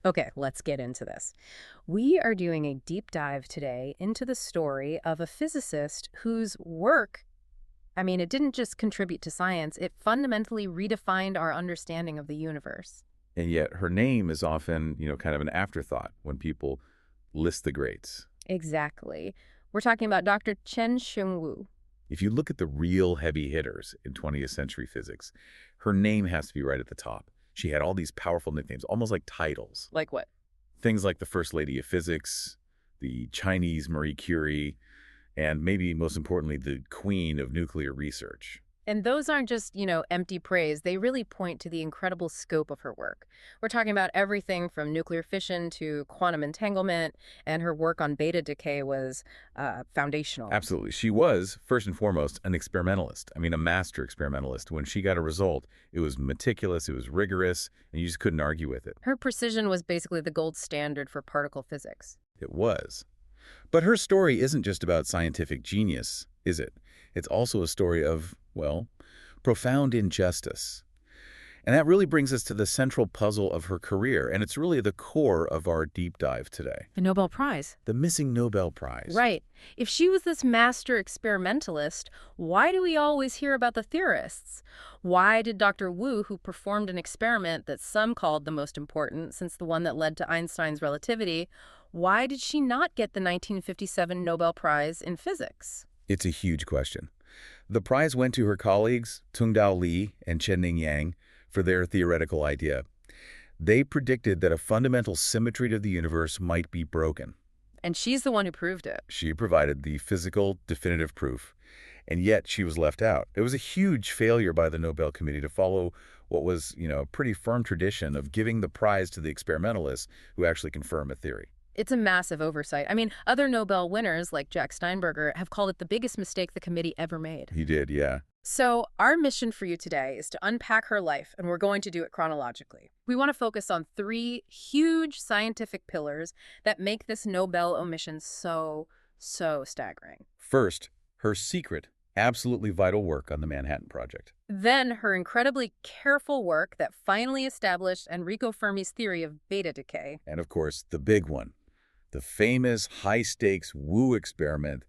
Okay, let's get into this. We are doing a deep dive today into the story of a physicist whose work, it didn't just contribute to science, it fundamentally redefined our understanding of the universe. And yet her name is often, kind of an afterthought when people list the greats. Exactly. We're talking about Dr. Chien-Shiung Wu. If you look at the real heavy hitters in 20th century physics, her name has to be right at the top. She had all these powerful nicknames, almost like titles. Like what? Things like the First Lady of Physics, the Chinese Marie Curie, and maybe most importantly, the Queen of Nuclear Research. And those aren't just, empty praise. They really point to the incredible scope of her work. We're talking about everything from nuclear fission to quantum entanglement, and her work on beta decay was foundational. Absolutely. She was, first and foremost, an experimentalist. A master experimentalist. When she got a result, it was meticulous, it was rigorous, and you just couldn't argue with it. Her precision was basically the gold standard for particle physics. It was. But her story isn't just about scientific genius, is it? It's also a story of, well, profound injustice. And that really brings us to the central puzzle of her career, and it's really the core of our deep dive today. The Nobel Prize. The missing Nobel Prize. Right. If she was this master experimentalist, why do we always hear about the theorists? Why did Dr. Wu, who performed an experiment that some called the most important since the one that led to Einstein's relativity, why did she not get the 1957 Nobel Prize in physics? It's a huge question. The prize went to her colleagues, Tungdao Li and Chen-Ning Yang, for their theoretical idea. They predicted that a fundamental symmetry to the universe might be broken. And she's the one who proved it. She provided the physical, definitive proof, and yet she was left out. It was a huge failure by the Nobel Committee to follow what was, a pretty firm tradition of giving the prize to the experimentalists who actually confirm a theory. It's a massive oversight. Other Nobel winners like Jack Steinberger have called it the biggest mistake the committee ever made. He did, yeah. So our mission for you today is to unpack her life, and we're going to do it chronologically. We want to focus on three huge scientific pillars that make this Nobel omission so staggering. First, her secret, absolutely vital work on the Manhattan Project. Then her incredibly careful work that finally established Enrico Fermi's theory of beta decay. And of course, the big one, the famous high-stakes Wu experiment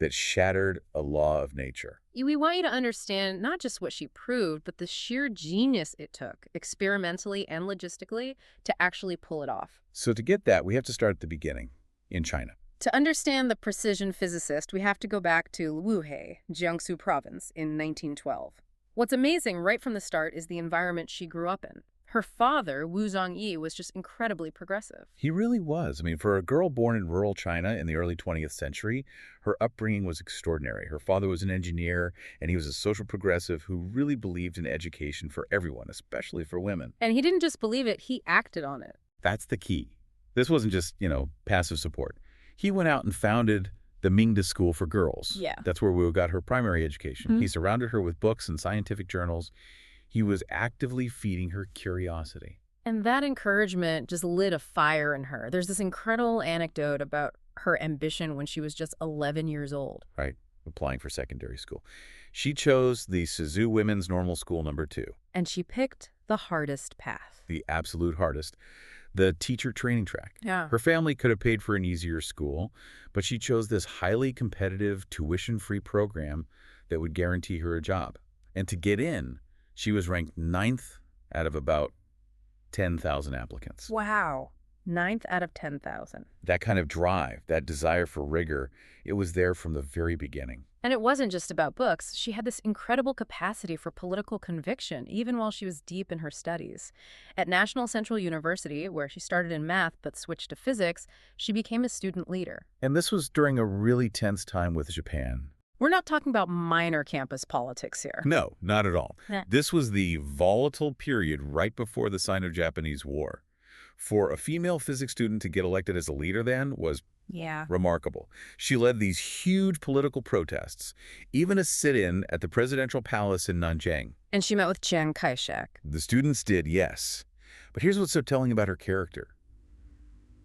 that shattered a law of nature. We want you to understand not just what she proved, but the sheer genius it took, experimentally and logistically, to actually pull it off. So to get that, we have to start at the beginning, in China. To understand the precision physicist, we have to go back to Wuhe, Jiangsu province, in 1912. What's amazing right from the start is the environment she grew up in. Her father, Wu Zhongyi, was just incredibly progressive. He really was. For a girl born in rural China in the early 20th century, her upbringing was extraordinary. Her father was an engineer, and he was a social progressive who really believed in education for everyone, especially for women. And he didn't just believe it, he acted on it. That's the key. This wasn't just, passive support. He went out and founded the Mingda School for Girls. Yeah. That's where Wu got her primary education. Mm-hmm. He surrounded her with books and scientific journals. He was actively feeding her curiosity. And that encouragement just lit a fire in her. There's this incredible anecdote about her ambition when she was just 11 years old. Right, applying for secondary school. She chose the Suzhou Women's Normal School No. 2. And she picked the hardest path. The absolute hardest. The teacher training track. Yeah. Her family could have paid for an easier school, but she chose this highly competitive, tuition-free program that would guarantee her a job. And to get in, she was ranked 9th out of about 10,000 applicants. Wow. 9th out of 10,000. That kind of drive, that desire for rigor, it was there from the very beginning. And it wasn't just about books. She had this incredible capacity for political conviction, even while she was deep in her studies. At National Central University, where she started in math but switched to physics, she became a student leader. And this was during a really tense time with Japan. We're not talking about minor campus politics here. No, not at all. Yeah. This was the volatile period right before the Sino-Japanese War. For a female physics student to get elected as a leader then was remarkable. She led these huge political protests, even a sit-in at the presidential palace in Nanjing. And she met with Chiang Kai-shek. The students did, yes. But here's what's so telling about her character.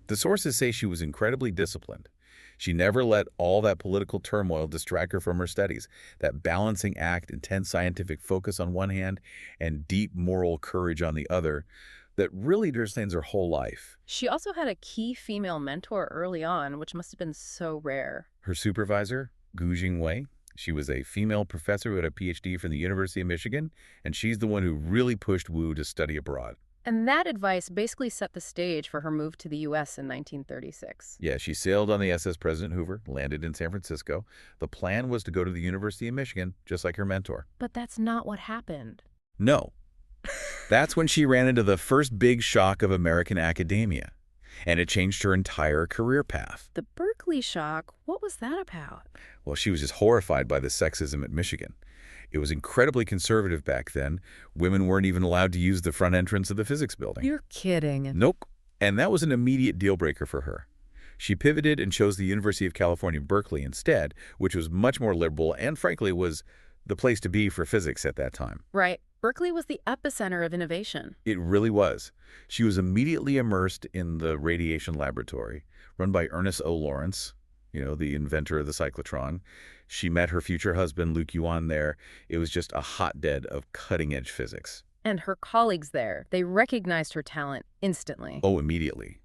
The sources say she was incredibly disciplined. She never let all that political turmoil distract her from her studies. That balancing act, intense scientific focus on one hand, and deep moral courage on the other, that really understands her whole life. She also had a key female mentor early on, which must have been so rare. Her supervisor, Gu Wei, she was a female professor who had a PhD from the University of Michigan, and she's the one who really pushed Wu to study abroad. And that advice basically set the stage for her move to the U.S. in 1936. Yeah, she sailed on the SS President Hoover, landed in San Francisco. The plan was to go to the University of Michigan, just like her mentor. But that's not what happened. No. That's when she ran into the first big shock of American academia, and it changed her entire career path. The Berkeley shock, what was that about? Well, she was just horrified by the sexism at Michigan. It was incredibly conservative back then. Women weren't even allowed to use the front entrance of the physics building. You're kidding. Nope. And that was an immediate deal breaker for her. She pivoted and chose the University of California, Berkeley instead, which was much more liberal and, frankly, was the place to be for physics at that time. Right. Berkeley was the epicenter of innovation. It really was. She was immediately immersed in the radiation laboratory, run by Ernest O. Lawrence, the inventor of the cyclotron. She met her future husband, Luke Yuan, there. It was just a hotbed of cutting-edge physics. And her colleagues there, they recognized her talent instantly. Oh, immediately.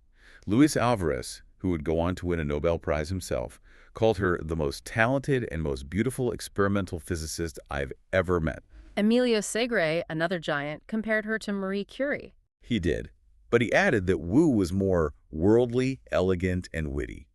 Luis Alvarez, who would go on to win a Nobel Prize himself, called her the most talented and most beautiful experimental physicist I've ever met. Emilio Segre, another giant, compared her to Marie Curie. He did. But he added that Wu was more worldly, elegant, and witty.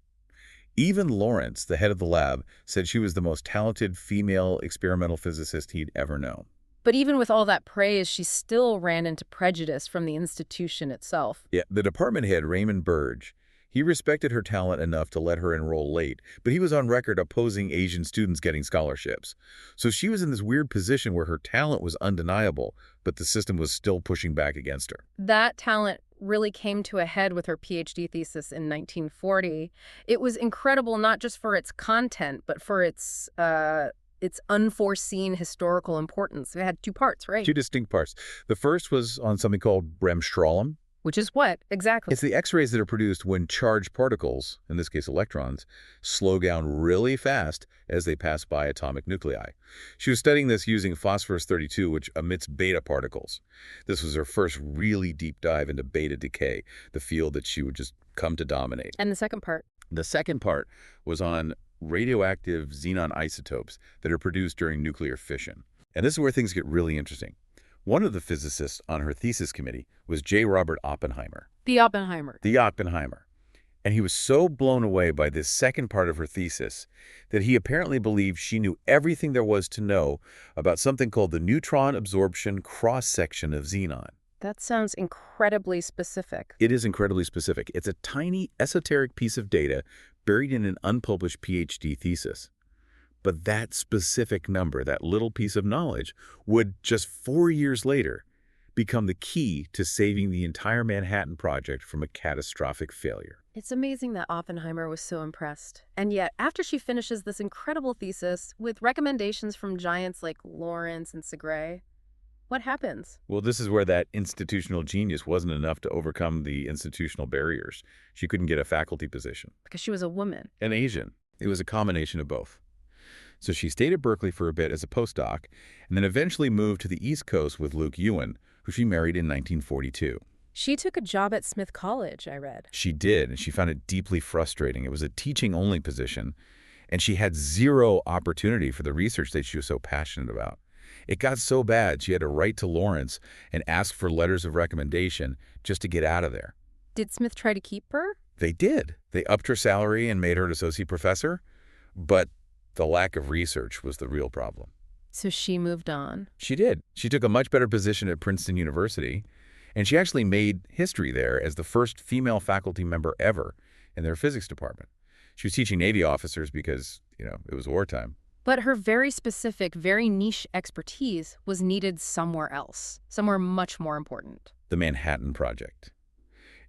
Even Lawrence, the head of the lab, said she was the most talented female experimental physicist he'd ever known. But even with all that praise, she still ran into prejudice from the institution itself. Yeah, the department head, Raymond Burge, he respected her talent enough to let her enroll late, but he was on record opposing Asian students getting scholarships. So she was in this weird position where her talent was undeniable, but the system was still pushing back against her. That talent really came to a head with her PhD thesis in 1940. It was incredible not just for its content, but for its unforeseen historical importance. It had two parts, right? Two distinct parts. The first was on something called bremsstrahlung. Which is what, exactly? It's the X-rays that are produced when charged particles, in this case electrons, slow down really fast as they pass by atomic nuclei. She was studying this using phosphorus-32, which emits beta particles. This was her first really deep dive into beta decay, the field that she would just come to dominate. And the second part? The second part was on radioactive xenon isotopes that are produced during nuclear fission. And this is where things get really interesting. One of the physicists on her thesis committee was J. Robert Oppenheimer. The Oppenheimer. The Oppenheimer. And he was so blown away by this second part of her thesis that he apparently believed she knew everything there was to know about something called the neutron absorption cross-section of xenon. That sounds incredibly specific. It is incredibly specific. It's a tiny, esoteric piece of data buried in an unpublished PhD thesis. But that specific number, that little piece of knowledge, would just 4 years later become the key to saving the entire Manhattan Project from a catastrophic failure. It's amazing that Oppenheimer was so impressed. And yet, after she finishes this incredible thesis with recommendations from giants like Lawrence and Segre, what happens? Well, this is where that institutional genius wasn't enough to overcome the institutional barriers. She couldn't get a faculty position. Because she was a woman. An Asian. It was a combination of both. So she stayed at Berkeley for a bit as a postdoc, and then eventually moved to the East Coast with Luke Yuan, who she married in 1942. She took a job at Smith College, I read. She did, and she found it deeply frustrating. It was a teaching-only position, and she had zero opportunity for the research that she was so passionate about. It got so bad she had to write to Lawrence and ask for letters of recommendation just to get out of there. Did Smith try to keep her? They did. They upped her salary and made her an associate professor, but the lack of research was the real problem. So she moved on. She did. She took a much better position at Princeton University, and she actually made history there as the first female faculty member ever in their physics department. She was teaching Navy officers because, it was wartime. But her very specific, very niche expertise was needed somewhere else, somewhere much more important. The Manhattan Project.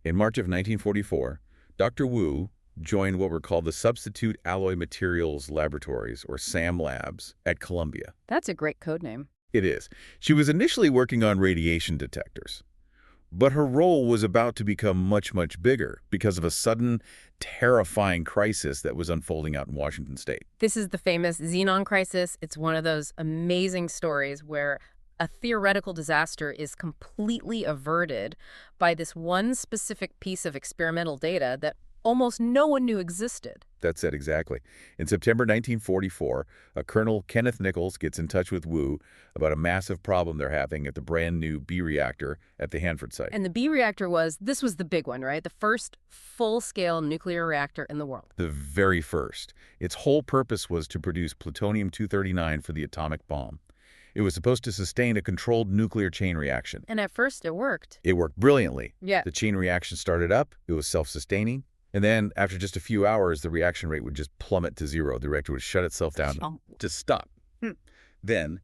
In March of 1944, Dr. Wu joined what were called the Substitute Alloy Materials Laboratories, or SAM Labs, at Columbia. That's a great code name. It is. She was initially working on radiation detectors, but her role was about to become much, much bigger because of a sudden, terrifying crisis that was unfolding out in Washington state. This is the famous xenon crisis. It's one of those amazing stories where A theoretical disaster is completely averted by this one specific piece of experimental data that almost no one knew existed. That's it, exactly. In September 1944, a Colonel Kenneth Nichols gets in touch with Wu about a massive problem they're having at the brand-new B reactor at the Hanford site. And the B reactor this was the big one, right? The first full-scale nuclear reactor in the world. The very first. Its whole purpose was to produce plutonium-239 for the atomic bomb. It was supposed to sustain a controlled nuclear chain reaction. And at first it worked. It worked brilliantly. Yeah. The chain reaction started up, it was self-sustaining, and then after just a few hours, the reaction rate would just plummet to zero. The reactor would shut itself down, just stop. Then,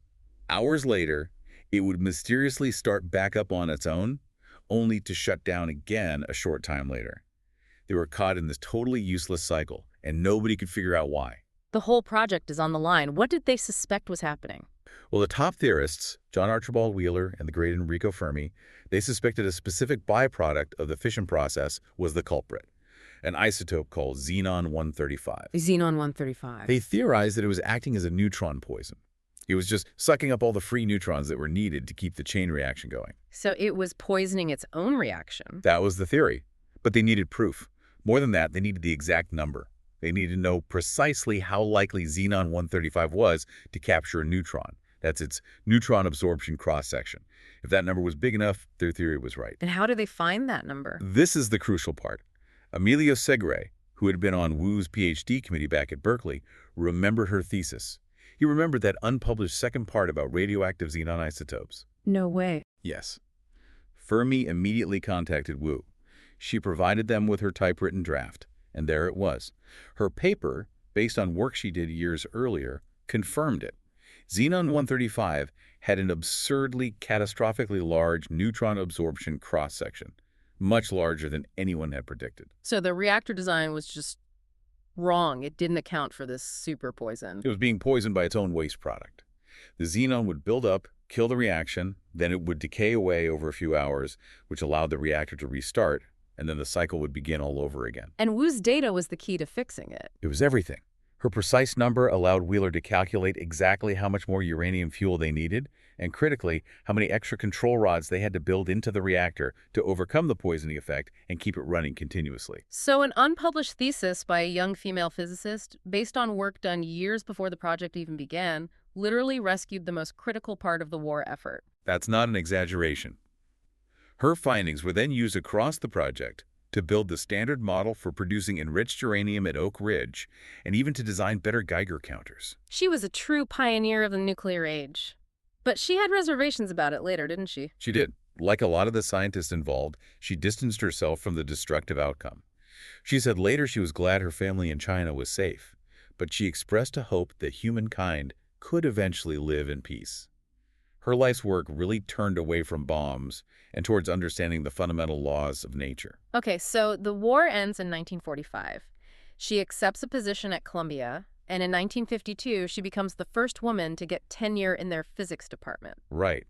hours later, it would mysteriously start back up on its own, only to shut down again a short time later. They were caught in this totally useless cycle, and nobody could figure out why. The whole project is on the line. What did they suspect was happening? Well, the top theorists, John Archibald Wheeler and the great Enrico Fermi, they suspected a specific byproduct of the fission process was the culprit, an isotope called xenon-135. Xenon-135. They theorized that it was acting as a neutron poison. It was just sucking up all the free neutrons that were needed to keep the chain reaction going. So it was poisoning its own reaction. That was the theory. But they needed proof. More than that, they needed the exact number. They needed to know precisely how likely xenon-135 was to capture a neutron. That's its neutron absorption cross-section. If that number was big enough, their theory was right. And how do they find that number? This is the crucial part. Emilio Segre, who had been on Wu's PhD committee back at Berkeley, remembered her thesis. He remembered that unpublished second part about radioactive xenon isotopes. No way. Yes. Fermi immediately contacted Wu. She provided them with her typewritten draft, and there it was. Her paper, based on work she did years earlier, confirmed it. Xenon-135 had an absurdly, catastrophically large neutron absorption cross-section, much larger than anyone had predicted. So the reactor design was just wrong. It didn't account for this super poison. It was being poisoned by its own waste product. The xenon would build up, kill the reaction, then it would decay away over a few hours, which allowed the reactor to restart, and then the cycle would begin all over again. And Wu's data was the key to fixing it. It was everything. Her precise number allowed Wheeler to calculate exactly how much more uranium fuel they needed, and critically, how many extra control rods they had to build into the reactor to overcome the poisoning effect and keep it running continuously. So an unpublished thesis by a young female physicist, based on work done years before the project even began, literally rescued the most critical part of the war effort. That's not an exaggeration. Her findings were then used across the project to build the standard model for producing enriched uranium at Oak Ridge, and even to design better Geiger counters. She was a true pioneer of the nuclear age. But she had reservations about it later, didn't she? She did. Like a lot of the scientists involved, she distanced herself from the destructive outcome. She said later she was glad her family in China was safe, but she expressed a hope that humankind could eventually live in peace. Her life's work really turned away from bombs and towards understanding the fundamental laws of nature. Okay, so the war ends in 1945. She accepts a position at Columbia, and in 1952, she becomes the first woman to get tenure in their physics department. Right.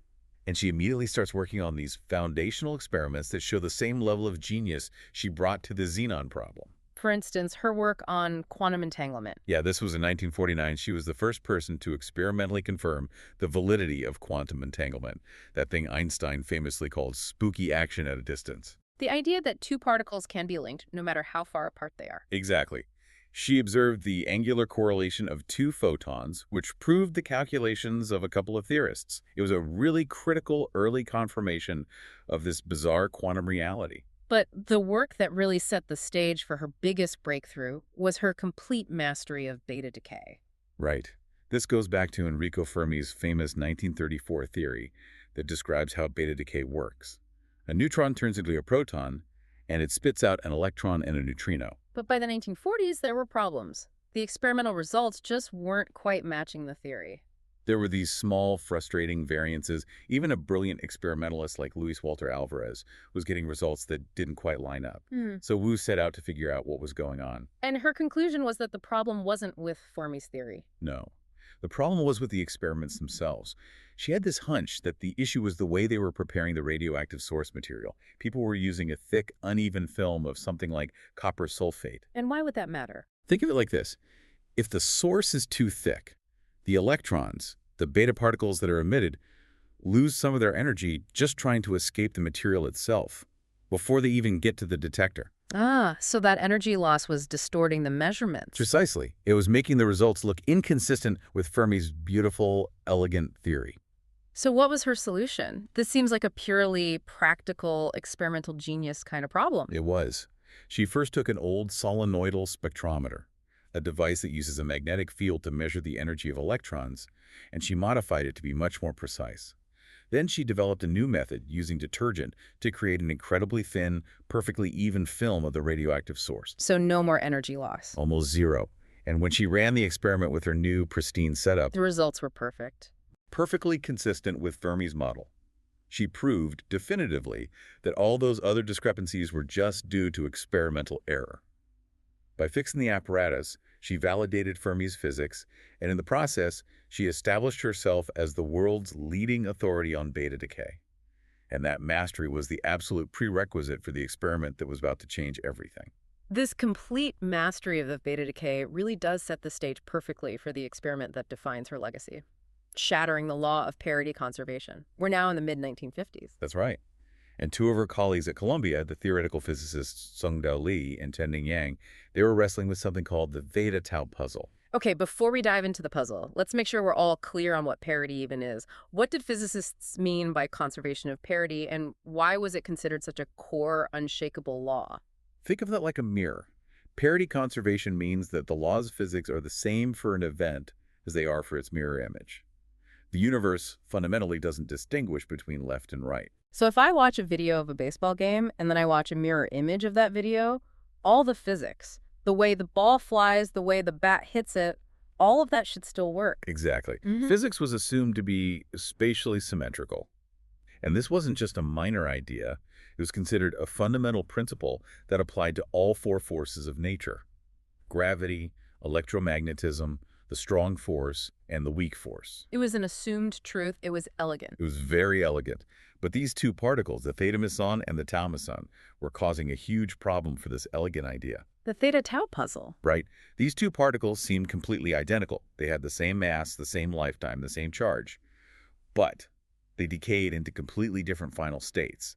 And she immediately starts working on these foundational experiments that show the same level of genius she brought to the xenon problem. For instance, her work on quantum entanglement. Yeah, this was in 1949. She was the first person to experimentally confirm the validity of quantum entanglement, that thing Einstein famously called spooky action at a distance. The idea that two particles can be linked no matter how far apart they are. Exactly. She observed the angular correlation of two photons, which proved the calculations of a couple of theorists. It was a really critical early confirmation of this bizarre quantum reality. But the work that really set the stage for her biggest breakthrough was her complete mastery of beta decay. Right. This goes back to Enrico Fermi's famous 1934 theory that describes how beta decay works. A neutron turns into a proton, and it spits out an electron and a neutrino. But by the 1940s, there were problems. The experimental results just weren't quite matching the theory. There were these small, frustrating variances. Even a brilliant experimentalist like Luis Walter Alvarez was getting results that didn't quite line up. So Wu set out to figure out what was going on. And her conclusion was that the problem wasn't with Fermi's theory. No. The problem was with the experiments themselves. She had this hunch that the issue was the way they were preparing the radioactive source material. People were using a thick, uneven film of something like copper sulfate. And why would that matter? Think of it like this. If the source is too thick, the electrons, the beta particles that are emitted, lose some of their energy just trying to escape the material itself before they even get to the detector. Ah, so that energy loss was distorting the measurements. Precisely. It was making the results look inconsistent with Fermi's beautiful, elegant theory. So what was her solution? This seems like a purely practical, experimental genius kind of problem. It was. She first took an old solenoidal spectrometer, a device that uses a magnetic field to measure the energy of electrons, and she modified it to be much more precise. Then she developed a new method using detergent to create an incredibly thin, perfectly even film of the radioactive source. So no more energy loss. Almost zero. And when she ran the experiment with her new, pristine setup, The results were perfect. perfectly consistent with Fermi's model, she proved definitively that all those other discrepancies were just due to experimental error. By fixing the apparatus, she validated Fermi's physics, and in the process, she established herself as the world's leading authority on beta decay. And that mastery was the absolute prerequisite for the experiment that was about to change everything. This complete mastery of the beta decay really does set the stage perfectly for the experiment that defines her legacy, shattering the law of parity conservation. We're now in the mid-1950s. That's right. And two of her colleagues at Columbia, the theoretical physicists Sung-Dao Lee and Chen-Ning Yang, they were wrestling with something called the Theta-Tau puzzle. Okay, before we dive into the puzzle, let's make sure we're all clear on what parity even is. What did physicists mean by conservation of parity, and why was it considered such a core, unshakable law? Think of that like a mirror. Parity conservation means that the laws of physics are the same for an event as they are for its mirror image. The universe fundamentally doesn't distinguish between left and right. So if I watch a video of a baseball game and then I watch a mirror image of that video, all the physics, the way the ball flies, the way the bat hits it, all of that should still work. Exactly. Mhm. Physics was assumed to be spatially symmetrical. And this wasn't just a minor idea. It was considered a fundamental principle that applied to all four forces of nature: gravity, electromagnetism, the strong force, and the weak force. It was an assumed truth. It was elegant. It was very elegant. But these two particles, the theta meson and the tau meson, were causing a huge problem for this elegant idea. The theta-tau puzzle. Right? These two particles seemed completely identical. They had the same mass, the same lifetime, the same charge. But they decayed into completely different final states.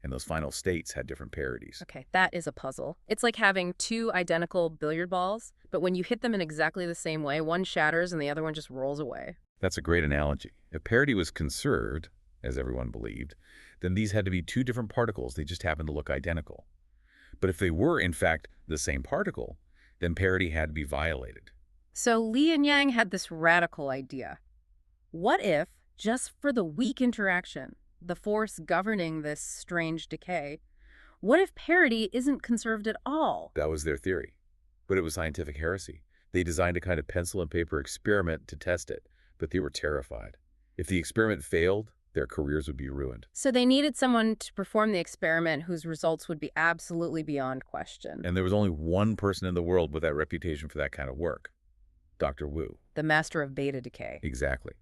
And those final states had different parities. Okay, that is a puzzle. It's like having two identical billiard balls, but when you hit them in exactly the same way, one shatters and the other one just rolls away. That's a great analogy. If parity was conserved, as everyone believed, then these had to be two different particles. They just happened to look identical. But if they were, in fact, the same particle, then parity had to be violated. So Li and Yang had this radical idea. What if, just for the weak interaction, the force governing this strange decay, what if parity isn't conserved at all? That was their theory. But it was scientific heresy. They designed a kind of pencil and paper experiment to test it, but they were terrified. If the experiment failed, their careers would be ruined. So they needed someone to perform the experiment whose results would be absolutely beyond question. And there was only one person in the world with that reputation for that kind of work: Dr. Wu. The master of beta decay. Exactly.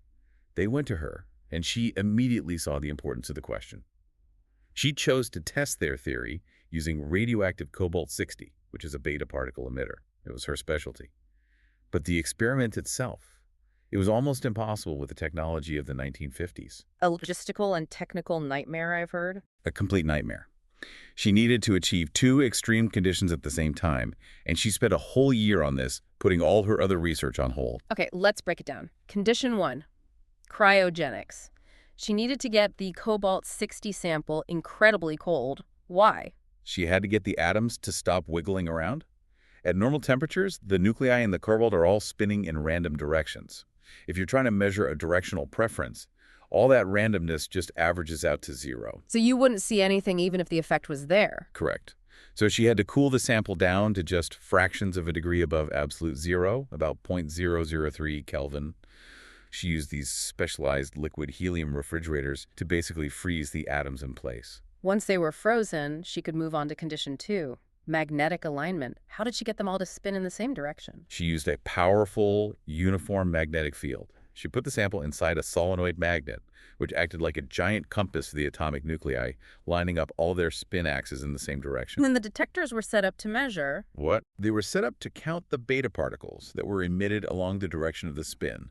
They went to her, and she immediately saw the importance of the question. She chose to test their theory using radioactive cobalt-60, which is a beta particle emitter. It was her specialty. But the experiment itself, it was almost impossible with the technology of the 1950s. A logistical and technical nightmare, I've heard. A complete nightmare. She needed to achieve two extreme conditions at the same time, and she spent a whole year on this, putting all her other research on hold. Okay, let's break it down. Condition 1, cryogenics. She needed to get the cobalt-60 sample incredibly cold. Why? She had to get the atoms to stop wiggling around. At normal temperatures, the nuclei in the cobalt are all spinning in random directions. If you're trying to measure a directional preference, all that randomness just averages out to zero. So you wouldn't see anything even if the effect was there. Correct. So she had to cool the sample down to just fractions of a degree above absolute zero, about 0.003 Kelvin. She used these specialized liquid helium refrigerators to basically freeze the atoms in place. Once they were frozen, she could move on to condition 2, magnetic alignment. How did she get them all to spin in the same direction? She used a powerful, uniform magnetic field. She put the sample inside a solenoid magnet, which acted like a giant compass for the atomic nuclei, lining up all their spin axes in the same direction. And then the detectors were set up to measure. What? They were set up to count the beta particles that were emitted along the direction of the spin.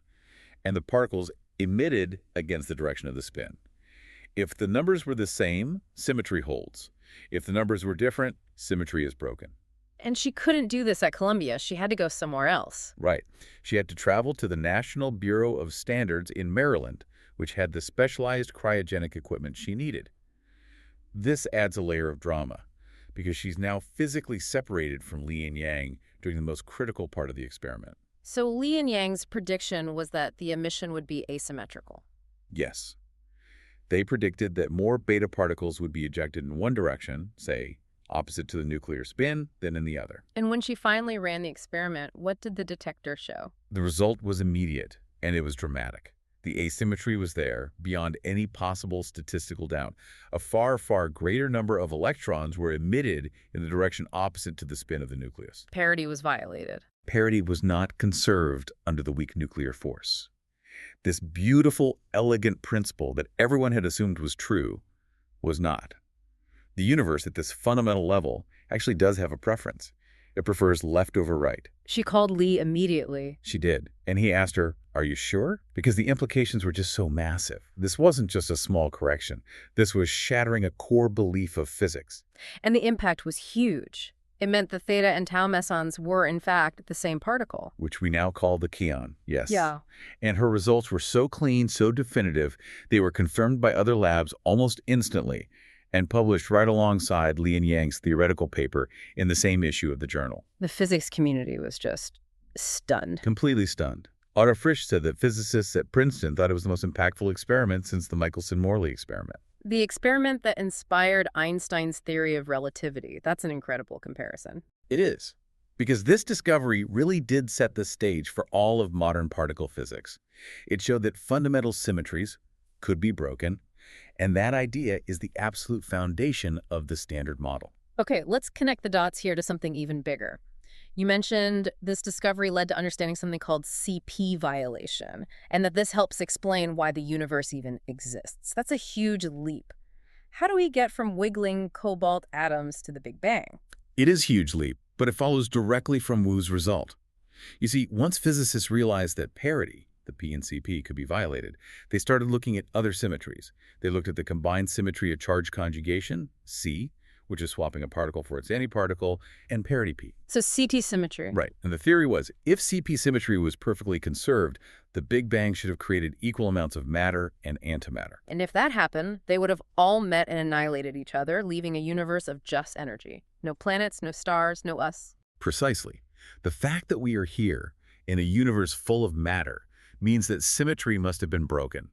And the particles emitted against the direction of the spin. If the numbers were the same, symmetry holds. If the numbers were different, symmetry is broken. And she couldn't do this at Columbia. She had to go somewhere else. Right. She had to travel to the National Bureau of Standards in Maryland, which had the specialized cryogenic equipment she needed. This adds a layer of drama, because she's now physically separated from Li and Yang during the most critical part of the experiment. So Li and Yang's prediction was that the emission would be asymmetrical. Yes. They predicted that more beta particles would be ejected in one direction, say, opposite to the nuclear spin, than in the other. And when she finally ran the experiment, what did the detector show? The result was immediate, and it was dramatic. The asymmetry was there, beyond any possible statistical doubt. A far, far greater number of electrons were emitted in the direction opposite to the spin of the nucleus. Parity was violated. Parity was not conserved under the weak nuclear force. This beautiful, elegant principle that everyone had assumed was true was not. The universe at this fundamental level actually does have a preference. It prefers left over right. She called Li immediately. She did. And he asked her, "Are you sure?" Because the implications were just so massive. This wasn't just a small correction. This was shattering a core belief of physics. And the impact was huge. It meant the theta and tau mesons were, in fact, the same particle. Which we now call the Chien, yes. Yeah. And her results were so clean, so definitive, they were confirmed by other labs almost instantly and published right alongside Li and Yang's theoretical paper in the same issue of the journal. The physics community was just stunned. Completely stunned. Otto Frisch said that physicists at Princeton thought it was the most impactful experiment since the Michelson-Morley experiment. The experiment that inspired Einstein's theory of relativity. That's an incredible comparison. It is. Because this discovery really did set the stage for all of modern particle physics. It showed that fundamental symmetries could be broken, and that idea is the absolute foundation of the Standard Model. Okay, let's connect the dots here to something even bigger. You mentioned this discovery led to understanding something called CP violation, and that this helps explain why the universe even exists. That's a huge leap. How do we get from wiggling cobalt atoms to the Big Bang? It is a huge leap, but it follows directly from Wu's result. You see, once physicists realized that parity, the P and CP, could be violated, they started looking at other symmetries. They looked at the combined symmetry of charge conjugation, C, which is swapping a particle for its antiparticle, and parity P. So CT symmetry. Right. And the theory was, if CP symmetry was perfectly conserved, the Big Bang should have created equal amounts of matter and antimatter. And if that happened, they would have all met and annihilated each other, leaving a universe of just energy. No planets, no stars, no us. Precisely. The fact that we are here, in a universe full of matter, means that symmetry must have been broken.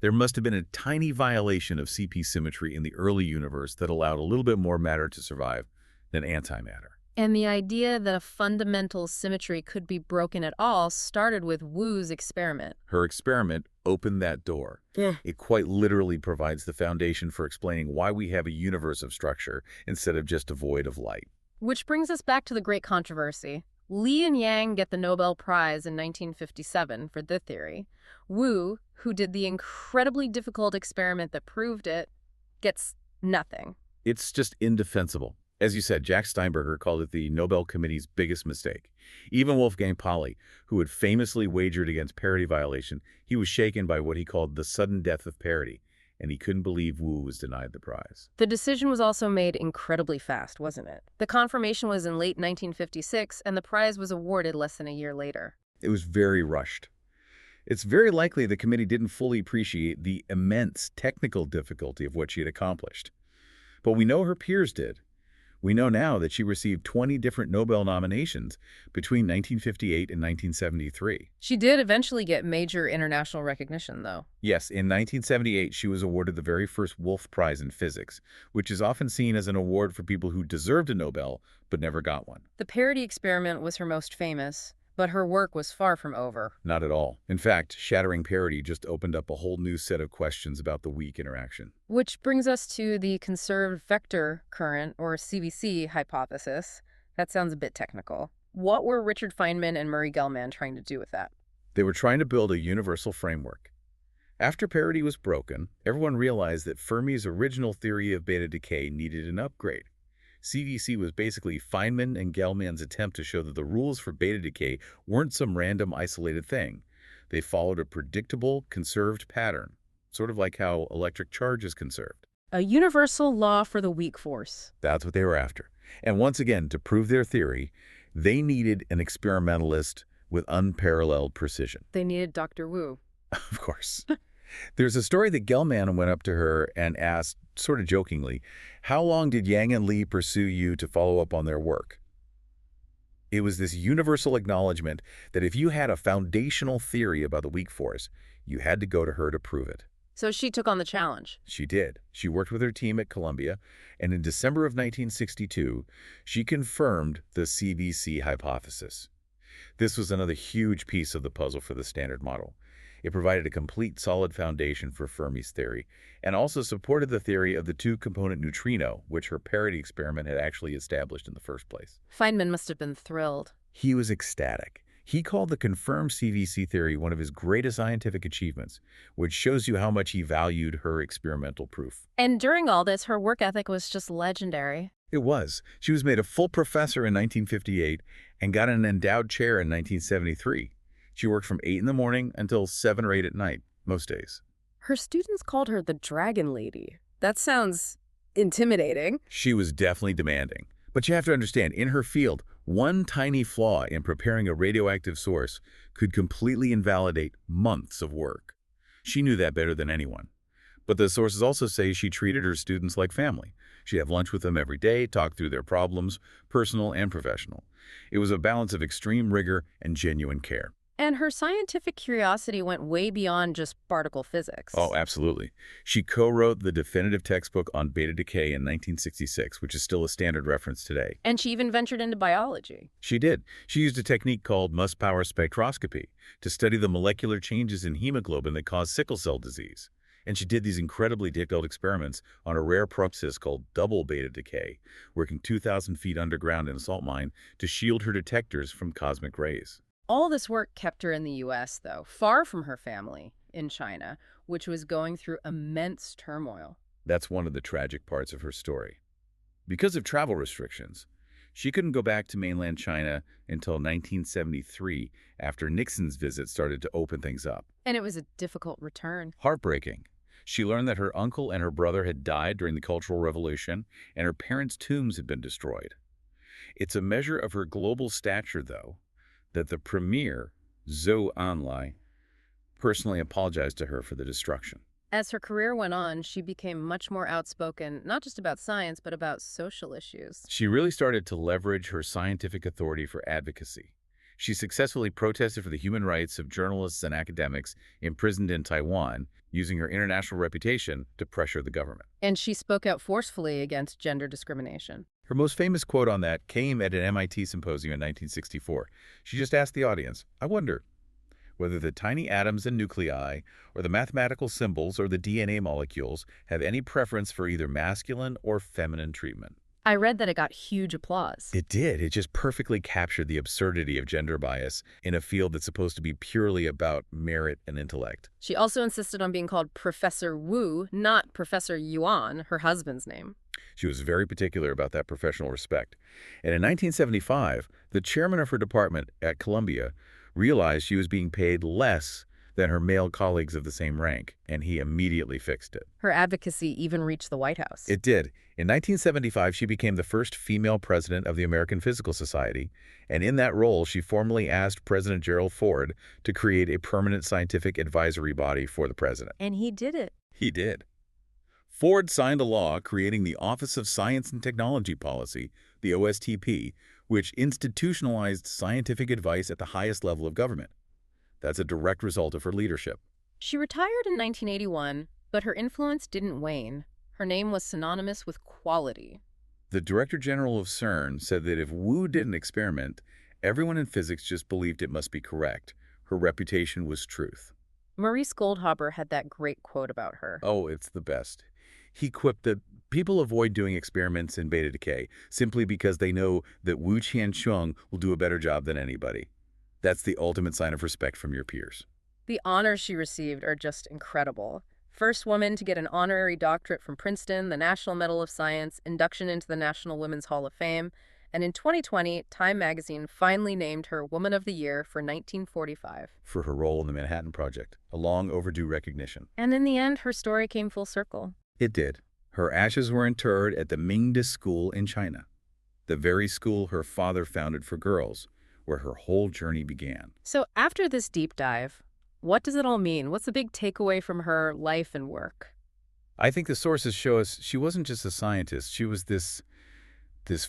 There must have been a tiny violation of CP symmetry in the early universe that allowed a little bit more matter to survive than antimatter. And the idea that a fundamental symmetry could be broken at all started with Wu's experiment. Her experiment opened that door. It quite literally provides the foundation for explaining why we have a universe of structure instead of just a void of light. Which brings us back to the great controversy. Li and Yang get the Nobel Prize in 1957 for the theory. Wu, who did the incredibly difficult experiment that proved it, gets nothing. It's just indefensible. As you said, Jack Steinberger called it the Nobel Committee's biggest mistake. Even Wolfgang Pauli, who had famously wagered against parity violation, he was shaken by what he called the sudden death of parity, and he couldn't believe Wu was denied the prize. The decision was also made incredibly fast, wasn't it? The confirmation was in late 1956, and the prize was awarded less than a year later. It was very rushed. It's very likely the committee didn't fully appreciate the immense technical difficulty of what she had accomplished. But we know her peers did. We know now that she received 20 different Nobel nominations between 1958 and 1973. She did eventually get major international recognition, though. Yes, in 1978, she was awarded the very first Wolf Prize in Physics, which is often seen as an award for people who deserved a Nobel but never got one. The parity experiment was her most famous, but her work was far from over. Not at all. In fact, shattering parity just opened up a whole new set of questions about the weak interaction. Which brings us to the conserved vector current, or CVC, hypothesis. That sounds a bit technical. What were Richard Feynman and Murray Gell-Mann trying to do with that? They were trying to build a universal framework. After parity was broken, everyone realized that Fermi's original theory of beta decay needed an upgrade. CVC was basically Feynman and Gell-Mann's attempt to show that the rules for beta decay weren't some random isolated thing, They followed a predictable, conserved pattern, sort of like how electric charge is conserved. A universal law for the weak force. That's what they were after. And once again, to prove their theory, they needed an experimentalist with unparalleled precision. They needed Dr. Wu. Of course. There's a story that Gelman went up to her and asked, sort of jokingly, how long did Yang and Li pursue you to follow up on their work? It was this universal acknowledgement that if you had a foundational theory about the weak force, you had to go to her to prove it. So she took on the challenge. She did. She worked with her team at Columbia, and in December of 1962, she confirmed the CVC hypothesis. This was another huge piece of the puzzle for the Standard Model. It provided a complete solid foundation for Fermi's theory, and also supported the theory of the two-component neutrino, which her parity experiment had actually established in the first place. Feynman must have been thrilled. He was ecstatic. He called the confirmed CVC theory one of his greatest scientific achievements, which shows you how much he valued her experimental proof. And during all this, her work ethic was just legendary. It was. She was made a full professor in 1958 and got an endowed chair in 1973. She worked from 8 in the morning until 7 or 8 at night, most days. Her students called her the Dragon Lady. That sounds intimidating. She was definitely demanding. But you have to understand, in her field, one tiny flaw in preparing a radioactive source could completely invalidate months of work. She knew that better than anyone. But the sources also say she treated her students like family. She'd have lunch with them every day, talk through their problems, personal and professional. It was a balance of extreme rigor and genuine care. And her scientific curiosity went way beyond just particle physics. Oh, absolutely. She co-wrote the definitive textbook on beta decay in 1966, which is still a standard reference today. And she even ventured into biology. She did. She used a technique called mus-power spectroscopy to study the molecular changes in hemoglobin that cause sickle cell disease. And she did these incredibly difficult experiments on a rare process called double beta decay, working 2,000 feet underground in a salt mine to shield her detectors from cosmic rays. All this work kept her in the U.S., though, far from her family in China, which was going through immense turmoil. That's one of the tragic parts of her story. Because of travel restrictions, she couldn't go back to mainland China until 1973, after Nixon's visit started to open things up. And it was a difficult return. Heartbreaking. She learned that her uncle and her brother had died during the Cultural Revolution, and her parents' tombs had been destroyed. It's a measure of her global stature, though, that the premier, Zhou Enlai, personally apologized to her for the destruction. As her career went on, she became much more outspoken, not just about science, but about social issues. She really started to leverage her scientific authority for advocacy. She successfully protested for the human rights of journalists and academics imprisoned in Taiwan, using her international reputation to pressure the government. And she spoke out forcefully against gender discrimination. Her most famous quote on that came at an MIT symposium in 1964. She just asked the audience, "I wonder whether the tiny atoms and nuclei, or the mathematical symbols or the DNA molecules have any preference for either masculine or feminine treatment." I read that it got huge applause. It did. It just perfectly captured the absurdity of gender bias in a field that's supposed to be purely about merit and intellect. She also insisted on being called Professor Wu, not Professor Yuan, her husband's name. She was very particular about that professional respect. And in 1975, the chairman of her department at Columbia realized she was being paid less than her male colleagues of the same rank, and he immediately fixed it. Her advocacy even reached the White House. It did. In 1975, she became the first female president of the American Physical Society, and in that role, she formally asked President Gerald Ford to create a permanent scientific advisory body for the president. And he did it. He did. Ford signed a law creating the Office of Science and Technology Policy, the OSTP, which institutionalized scientific advice at the highest level of government. That's a direct result of her leadership. She retired in 1981, but her influence didn't wane. Her name was synonymous with quality. The Director General of CERN said that if Wu did an experiment, everyone in physics just believed it must be correct. Her reputation was truth. Maurice Goldhaber had that great quote about her. Oh, it's the best. He quipped that people avoid doing experiments in beta decay simply because they know that Wu Chien-Shiung will do a better job than anybody. That's the ultimate sign of respect from your peers. The honors she received are just incredible. First woman to get an honorary doctorate from Princeton, the National Medal of Science, induction into the National Women's Hall of Fame, And in 2020, Time magazine finally named her Woman of the Year for 1945. For her role in the Manhattan Project, a long overdue recognition. And in the end, her story came full circle. It did. Her ashes were interred at the Mingda School in China, the very school her father founded for girls, where her whole journey began. So after this deep dive, what does it all mean? What's the big takeaway from her life and work? I think the sources show us she wasn't just a scientist. She was this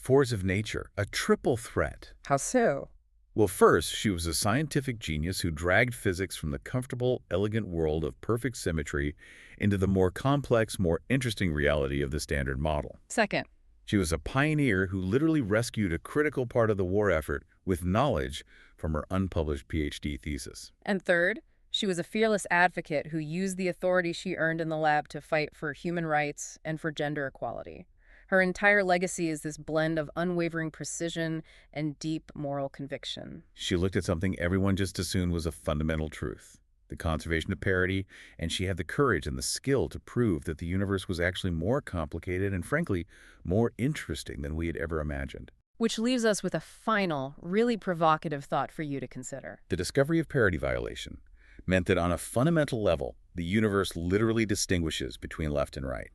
force of nature, a triple threat. How so? Well, first, she was a scientific genius who dragged physics from the comfortable, elegant world of perfect symmetry into the more complex, more interesting reality of the Standard Model. Second, she was a pioneer who literally rescued a critical part of the war effort with knowledge from her unpublished PhD thesis. and third, she was a fearless advocate who used the authority she earned in the lab to fight for human rights and for gender equality. Her entire legacy is this blend of unwavering precision and deep moral conviction. She looked at something everyone just assumed was a fundamental truth, the conservation of parity, and she had the courage and the skill to prove that the universe was actually more complicated and, frankly, more interesting than we had ever imagined. Which leaves us with a final, really provocative thought for you to consider. The discovery of parity violation meant that on a fundamental level, the universe literally distinguishes between left and right.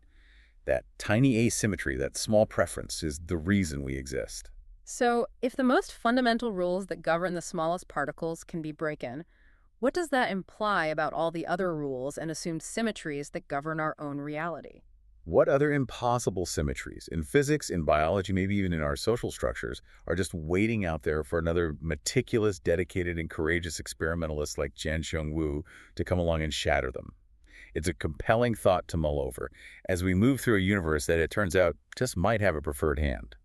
That tiny asymmetry, that small preference, is the reason we exist. So, if the most fundamental rules that govern the smallest particles can be broken, what does that imply about all the other rules and assumed symmetries that govern our own reality? What other impossible symmetries in physics, in biology, maybe even in our social structures, are just waiting out there for another meticulous, dedicated, and courageous experimentalist like Chien-Shiung Wu to come along and shatter them? It's a compelling thought to mull over as we move through a universe that, it turns out, just might have a preferred hand.